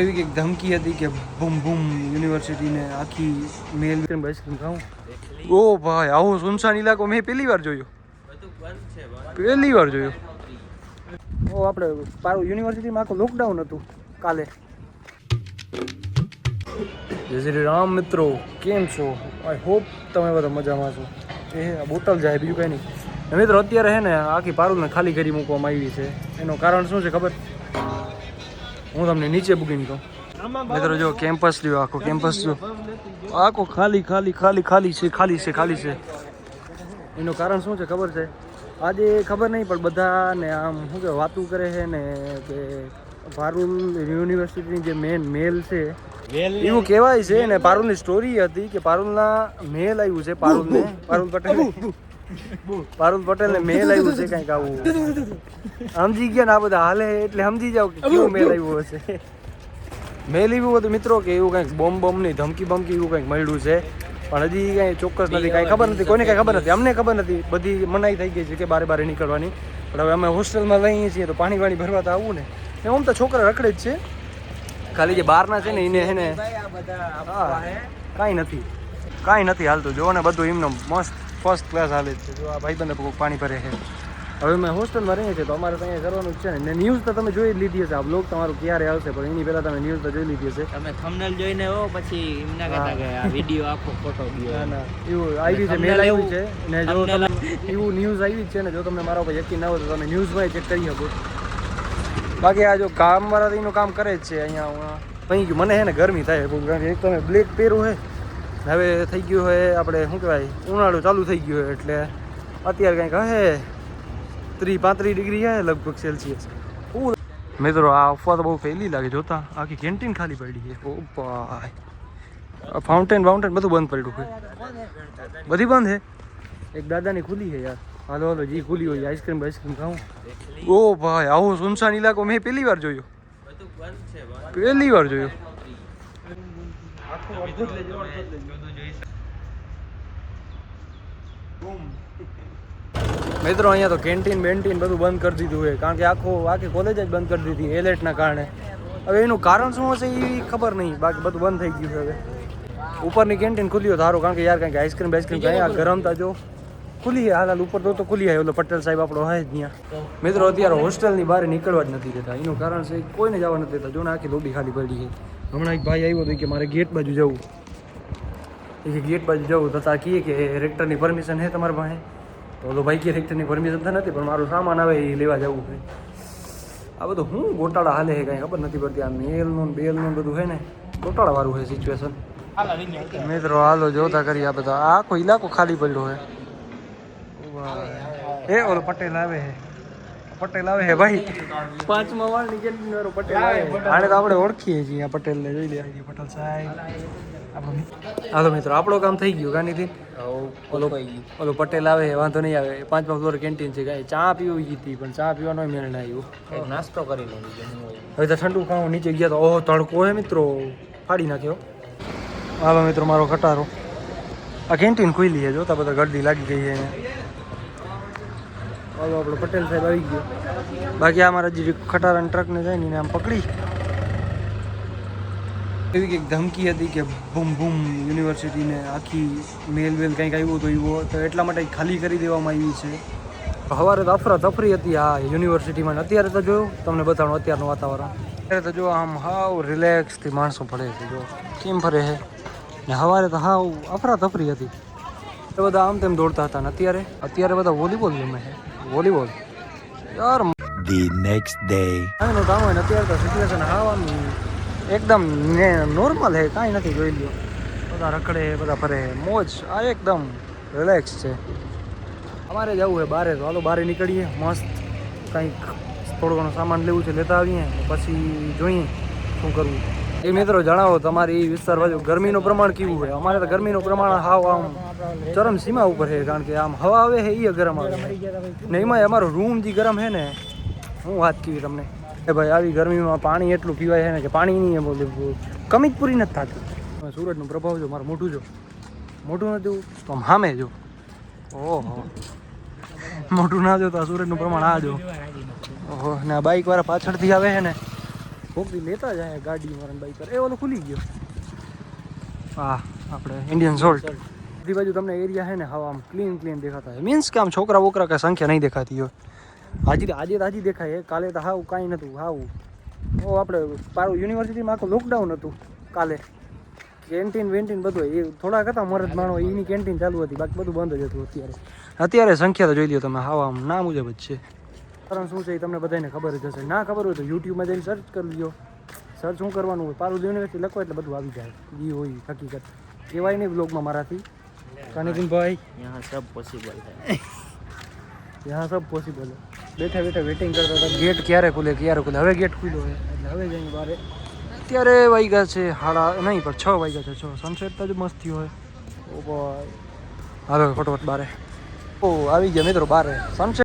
એવી કંઈક ધમકી હતી કે બૂમ બૂમ યુનિવર્સિટીને આખી મેલ આઈસ્ક્રીમ ખાવું. ઓ ભાઈ આવો સુનસાન ઇલાકો મેં પહેલી વાર જોયો. ઓ આપણે પારું યુનિવર્સિટીમાં આખું લોકડાઉન હતું કાલે. જય શ્રી રામ મિત્રો, કેમ છો? આઈ હોપ તમે બધા મજામાં છો. એ બોટલ જાય બીજું કંઈ નહીં. મિત્રો અત્યારે હે ને આખી પારુલને ખાલી કરી મૂકવામાં આવી છે. એનું કારણ શું છે ખબર? હું તમને નીચે બુકિંગ કહું. મિત્રો જો કેમ્પસ લ્યો, આખો કેમ્પસ જો આખો ખાલી છે. એનું કારણ શું છે ખબર છે? આજે ખબર નહીં પણ બધાને આમ શું કે વાતું કરે છે ને કે પારુલ યુનિવર્સિટીની જે મેલ છે એવું કહેવાય છે ને. પારુલની સ્ટોરી હતી કે પારુલના મેલ આવ્યું છે, પારુલ પટેલને મેલ આવ્યું છે કંઈક આવું. સમજી ગયા ને આ બધા હાલે એટલે સમજી જાવ કે કેવું મેલ આવ્યું હશે. મેલ એવું હતું મિત્રો કે એવું કંઈક બોમ્બ ની ધમકી એવું કંઈક મળ્યું છે, પણ હજી કાંઈ ચોક્કસ નથી, કાંઈ ખબર નથી, કોઈને કાંઈ ખબર નથી. અમને ખબર નથી, બધી મનાઈ થઈ ગઈ છે કે બારે નીકળવાની. પણ હવે અમે હોસ્ટેલમાં લઈએ છીએ તો પાણી ભરવા તો આવું ને. આમ તો છોકરા રખડે જ છે, ખાલી જે બહારના છે ને એને હે ને કાંઈ નથી હાલતું. જો ને બધું એમનો મસ્ત ફર્સ્ટ ક્લાસ હાલે છે. જો આ ભાઈબંધ પાણી ભરે છે. હવે અમે હોસ્ટેલમાં રહીએ છીએ તો અમારે તો અહીંયા કરવાનું જ છે ને. ન્યૂઝ તો તમે જોઈ જ લીધી હશે. આ બ્લોગ તમારું ક્યારે આવશે પણ એની પહેલાં તમે ન્યૂઝ તો જોઈ લીધી હશે. તમે થંબનેલ જોઈને હો પછી એમના કહેતા કે આ વિડિયો આખો ફોટો ગયો. ના એવું આવી છે, મેલ આવ્યું છે ને. જો તમે એવું ન્યૂઝ આવી જ છે ને, જો તમને મારા ઉપર યકીન ના હોય તો તમે ન્યૂઝમાં ચેક કરી શકો. બાકી આ જો કામવાળા એનું કામ કરે જ છે અહીંયા. અહીં ગયું મને હે ને ગરમી થાય એક તમે બ્લેક પહેરું હે. હવે થઈ ગયું હોય આપણે શું કહેવાય ઉનાળો ચાલુ થઈ ગયો હોય એટલે અત્યારે કંઈક હે 30-35 ડિગ્રી હે લગભગ સેલ્સિયસ. મિત્રો આ અફવા તો બહુ ફેલી લાગે. જોતા આખી કેન્ટીન ખાલી પડી છે. ઓ ભાઈ ફાઉન્ટેન બધું બંધ પડ્યું છે. બધી બંધ છે. એક દાદાની ખુલી છે યાર. હાલો જી ખુલી હોય આઈસ્ક્રીમ ખાવું. ઓ ભાઈ આવો સુનસાન ઇલાકો મેં પહેલી વાર જોયો. મિત્રો અહીંયા તો કેન્ટીન બધું બંધ કરી દીધું છે, કારણ કે આખી કોલેજ જ બંધ કરી દીધી એલર્ટના કારણે. હવે એનું કારણ શું હશે એ ખબર નહીં, બાકી બધું બંધ થઈ ગયું છે. હવે ઉપરની કેન્ટીન ખુલ્લી હોય સારું, કારણ કે યાર કંઈક આઈસ્ક્રીમ કાંઈ આ ગરમતા જો ખુલ્લી છે. હાલ ઉપર તો ખુલ્લી છે. ઓલો પટેલ સાહેબ આપણો હોય જ ત્યાં. મિત્રો અત્યારે હોસ્ટેલની બહાર નીકળવા જ નથી દેતા. એનું કારણ છે કોઈને જવા નથી દેતા. જો ને આખી લોબી ખાલી પડી છે. હમણાં એક ભાઈ આવ્યો હતો કે મારે ગેટ બાજુ જવું. તથા કહીએ કે રેક્ટરની પરમિશન છે તમારા પાસે? તો ઓલો ભાઈ કે રેક્ટરની પરમિશન તો નથી, પણ મારું સામાન આવે એ લેવા જવું છે. આ બધું હું ગોટાળા હાલે છે કાંઈ ખબર નથી પડતી. આ મેલનું બેલનું બધું છે ને ગોટાળાવાળું છે સિચ્યુએશન. મિત્રો હાલો જોતા કરીએ. આ બધા આખો ઇલાકો ખાલી પડ્યો છે. એ ઓલો પટેલ આવે છે ભાઈ 5મા વાળની કેન્ટીન વાળો પટેલ આવે. આને તો આપણે ઓળખીએ છીએ. આ પટેલને જોઈ લે. પટેલ સાહેબ હાલો મિત્રો આપણો કામ થઈ ગયું. ગાનીથી ઓલો પટેલ આવે વાંધો નહીં આવે. 5મા ફ્લોર કેન્ટીન છે. કાંઈ ચા પીવી હતી પણ ચા પીવાનો મેળ ના આવ્યો. નાસ્તો કરી લો. હવે તો ઠંડુ ખાવું નીચે ગયા તો ઓહો તડકો હે મિત્રો, ફાડી નાખ્યો. હાલો મિત્રો મારો ખટારો. આ કેન્ટીન ખુલ્લી છે. જોતા બધા ગરદી લાગી ગઈ છે. હાલો આપણો પટેલ સાહેબ આવી ગયો. બાકી આ મારા જે ખટારાની ટ્રકને જાય ને આમ પકડી. એવી કંઈક ધમકી હતી કે બૂમ બૂમ યુનિવર્સિટીને આખી મેલ કંઈક આવ્યું હતું એવું, તો એટલા માટે ખાલી કરી દેવામાં આવી છે. સવારે તો અફરાતફરી હતી આ યુનિવર્સિટીમાં. અત્યારે તો જોયું તમને બતાવું અત્યારનું વાતાવરણ. અત્યારે તો જો આમ હાવ રિલેક્સથી માણસો ફરે છે. જો કેમ ફરે છે ને. સવારે તો હાવ અફરાતફરી હતી. તો બધા આમ તેમ દોડતા હતા ને અત્યારે બધા વોલીબોલ રમે છે. વોલીબોલ યાર the next day. કાંઈ કામ હોય ને અત્યારે તો સિચ્યુએશન હાવ આમ એકદમ નોર્મલ છે. કાંઈ નથી જોઈ લ્યો. બધા રખડે બધા ફરે મોજ. આ એકદમ રિલેક્સ છે. અમારે જવું છે બારે, તો હાલો બારે નીકળીએ. મસ્ત કંઈક થોડો ઘણો સામાન લેવું છે, લેતા આવીએ પછી જોઈએ શું કરવું. એ મિત્રો જણાવો તમારી વિસ્તાર બાજુ ગરમીનું પ્રમાણ કેવું છે? અમારે તો ગરમીનું પ્રમાણ હાવ આમ ચરમ સીમા ઉપર છે, કારણ કે આમ હવા આવે છે એ ગરમ આવે ને એમાં અમારો રૂમ જે ગરમ છે ને. હું વાત કીધી તમને કે ભાઈ આવી ગરમીમાં પાણી એટલું પીવાય છે ને કે પાણીની કમી જ પૂરી નથી થતી. સૂરજનો પ્રભાવ જો, મારું મોઢું નથી તો આમ સામે જો. ઓહો મોઢું ના જો તો આ સૂરજનું પ્રમાણ આ જો. ઓહો ને આ બાઇકવાળા પાછળથી આવે છે ને ભોગવી લેતા જાય ગાડી મારા બાઈક પર. એ ઓલો ખુલી ગયો. હા આપણે ઇન્ડિયન સોલ્ટ. બધી બાજુ તમને એરિયા છે ને હવા આમ ક્લીન દેખાતા હોય. મીન્સ કે આમ છોકરા બોકરા કાંઈ સંખ્યા નહીં દેખાતી હોય. આજે તાજી દેખાય. કાલે તો હાવ કાંઈ નહોતું. હાવ આપણે પારું યુનિવર્સિટીમાં આખું લોકડાઉન હતું કાલે. કેન્ટીન વેન્ટીન બધું એ થોડાક હતા મરદ માણો એની કેન્ટીન ચાલુ હતી, બાકી બધું બંધ જ હતું. અત્યારે સંખ્યા તો જોઈ લો તમે, હાવ આમ ના મુજબ જ છે. કારણ શું છે એ તમને બધાને ખબર જ હશે. ના ખબર હોય તો યુટ્યુબમાં જઈને સર્ચ કરી લો. સર્ચ શું કરવાનું હોય, પારુલ યુનિવર્સિટી લખો એટલે બધું આવી જાય. એ હોય હકીકત. કહેવાય નહીં બ્લોગમાં મારાથી. કાનિકભાઈ यहाँ सब पॉसिबल है. यहाँ सब પોસિબલ है. બેઠા વેટિંગ કરતા હતા ગેટ ક્યારે ખુલે. હવે ગેટ ખુલ્યો હોય એટલે હવે જઈને બહાર. અત્યારે વાગ્યા છે 6:30 નહીં પણ 6 વાગ્યા છે. 6 સનસેટ તો જ મસ્ત થયો હોય. ઓ ભાઈ હાલો ફટોફટ બારે. ઓ આવી ગયા મિત્રો બારે. સનસેટ